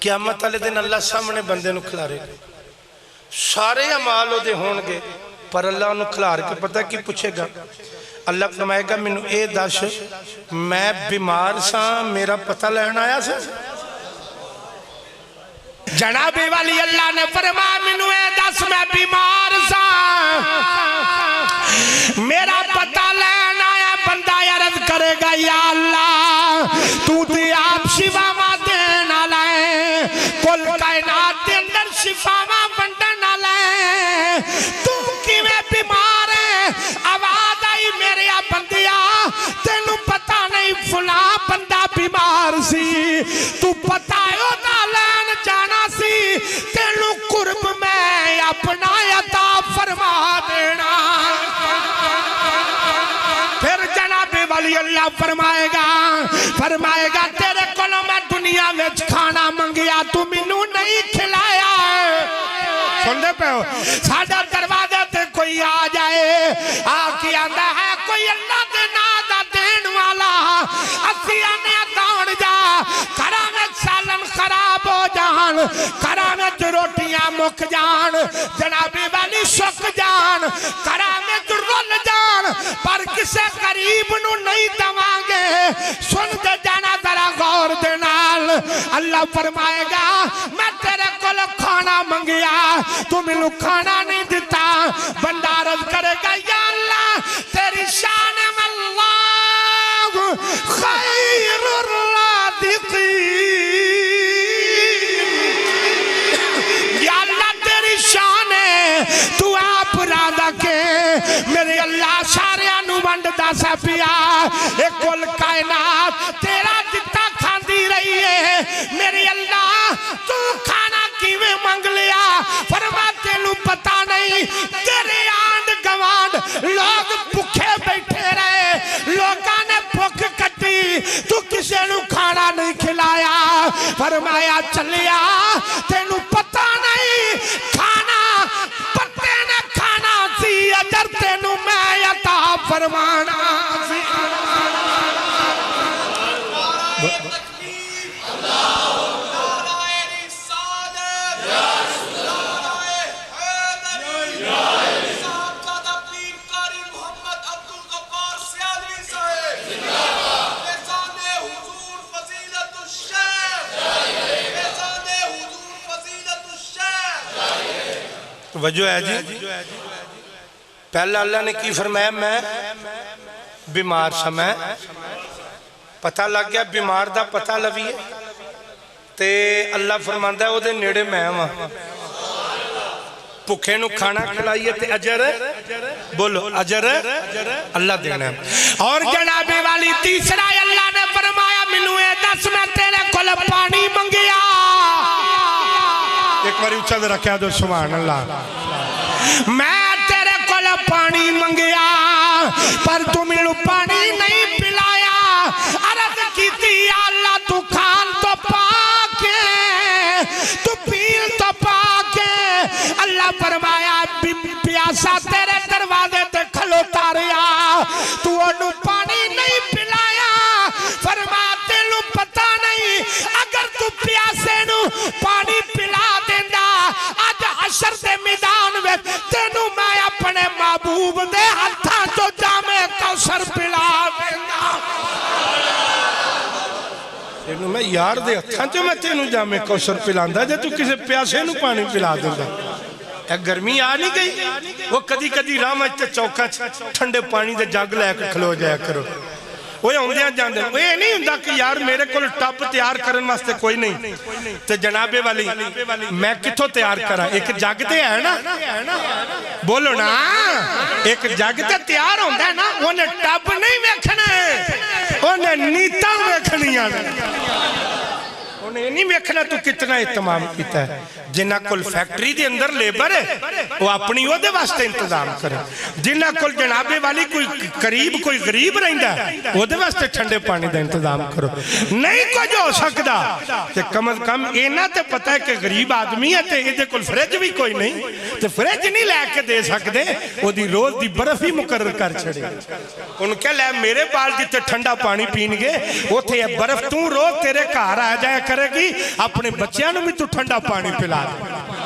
قیامت والے دن اللہ سامنے بندے نو کھلارے گا سارے اعمال دے ہون گے پر اللہ انہوں کھلار کے پتہ کی پوچھے گا اللہ فرمائے گا مینوں اے دس میں بیمار سا میرا پتہ لینا آیا سا جناب والی اللہ نے فرمایا مینوں اے دس میں بیمار سا میرا پتہ لینا آیا بندہ عرض کرے گا یا اللہ تو تے آپ شفاواں دینا لائے کل کائنات دے اندر شفاواں بنڈنا لائے تو کیویں بیمار ہے آواز آئی میرے بندیا تینوں پتہ نہیں فلاں بندہ بیمار سی تو پتہ ہے دا لین جانا سی تینوں قرب میں اپنا عطا فرما دینا پھر جناب والی اللہ فرمائے گا تیرے کولوں میں دنیا وچ کھانا منگیا تو مینوں نہیں کھلایا سن دے پہ ہو ساڈا دروازے تے کوئی آ جائے آ کے آندا ہے کوئی اللہ دے نام دا دین والا اسی آنے دوڑ جا گھراں وچ سالن خراب ہو جان گھراں وچ روٹیاں مک جان جنابی والی سک جان گھراں وچ رل جان پر کسے قریب نو نہیں دواں گے سن دے جانا ذرا غور دے نال اللہ فرمائے گا میں تیرے کول کھانا منگیا تو مینوں کھانا نہیں دیتا بندہ عرض کرے گا یا اللہ تیری شان اللہ خیر الرازقین یا اللہ تیری شان ہے تو آپ رازق ہے میرے اللہ سارے نو ونڈدا سا پیا اے کل کائنات تیرا دتا کھاندی رہی ہے میرے اللہ تو کھانا کیویں منگ لیا فرما تینوں پتہ نہیں تیرے آنڈ گوانڈ لوگ بھوکے بیٹھے رہے لوگاں نے بھوک کٹی تو کسے نو کھانا نہیں کھلایا فرمایا چلیا تینوں پتہ نہیں کھانا پتے نے کھانا سی اجر تینوں میں عطا فرمانا سی وجہ ہے جی پہلا اللہ نے کی فرمایا میں بیمار سا میں پتہ لگ گیا بیمار دا پتہ لویے تے اللہ فرماندا ہے او دے نیڑے میں ہاں بھوکے نو کھانا کھلائیے تے اجر بولو اجر اللہ دینا ہے اور جناب والی تیسرا اللہ نے فرمایا مینوں اے دس میں تیرے کول پانی منگیا ایک باری اچھا دے رکھیا دو سبحان اللہ میں تیرے کول پانی منگیا پر تو مینوں پانی نہیں پلایا عرض کیتی یا اللہ تو کھان تو پاکے تو پیل تو پاکے اللہ فرمایا پیاسا تیرے دروازے تے کھلوتا رہیا تو انہوں پانی نہیں پلایا فرمایا تینوں پتہ نہیں اگر تو پیاسے نو پانی پلا دیندہ آج حشر دے میدان میں تینوں میں اپنے محبوب دے ہتھاں جو جامے کوثر پلا دیندہ تینوں میں یار دے ہتھاں جو میں تینوں جامے کوثر پلاندہ جے تو کسے پیاسے نو پانی پلا دیندہ ایک گرمی آ نہیں گئی وہ کدی کدی رامج تے چوکا ٹھنڈے پانی دے جگ لے کے کھلو جایا کرو وہ ہوندیاں جاندے وہ یہ نہیں ہوندہ کہ یار میرے کو ٹاپ تیار کرن واسطے کوئی نہیں تو جناب والی میں کتھوں تیار کرا ایک جگ تے ہے نا بولو نا ایک جگ تے تیار ہوندہ ہے نا انہیں ٹاپ نہیں ویکھنا انہیں نیتاں ویکھنیاں انہیں نہیں ویکھنا تو کتنا اہتمام کیتا ہے جنہ کل فیکٹری دے اندر لیبر ہے وہ اپنی وہ دے واسطے انتظام کرے جنہ کل جنابے والی کوئی قریب کوئی غریب رہندا ہے وہ دے واسطے ٹھنڈے پانی دا انتظام کرو نہیں کچھ ہو سکدا کہ کم از کم اینا تے پتہ ہے کہ غریب آدمی ہے تے یہ کل فریج بھی کوئی نہیں تے فریج نہیں لے کے دے سکدے وہ دی روز دی برف ہی مقرر کر چھڑے ان کے لئے میرے بال جتے ٹھنڈا پانی پین گے وہ تھے برف تو روز تیرے کار آ جائے کرے کرے گی اپنے بچیاں نوں بھی تو ٹھنڈا پانی پلا دے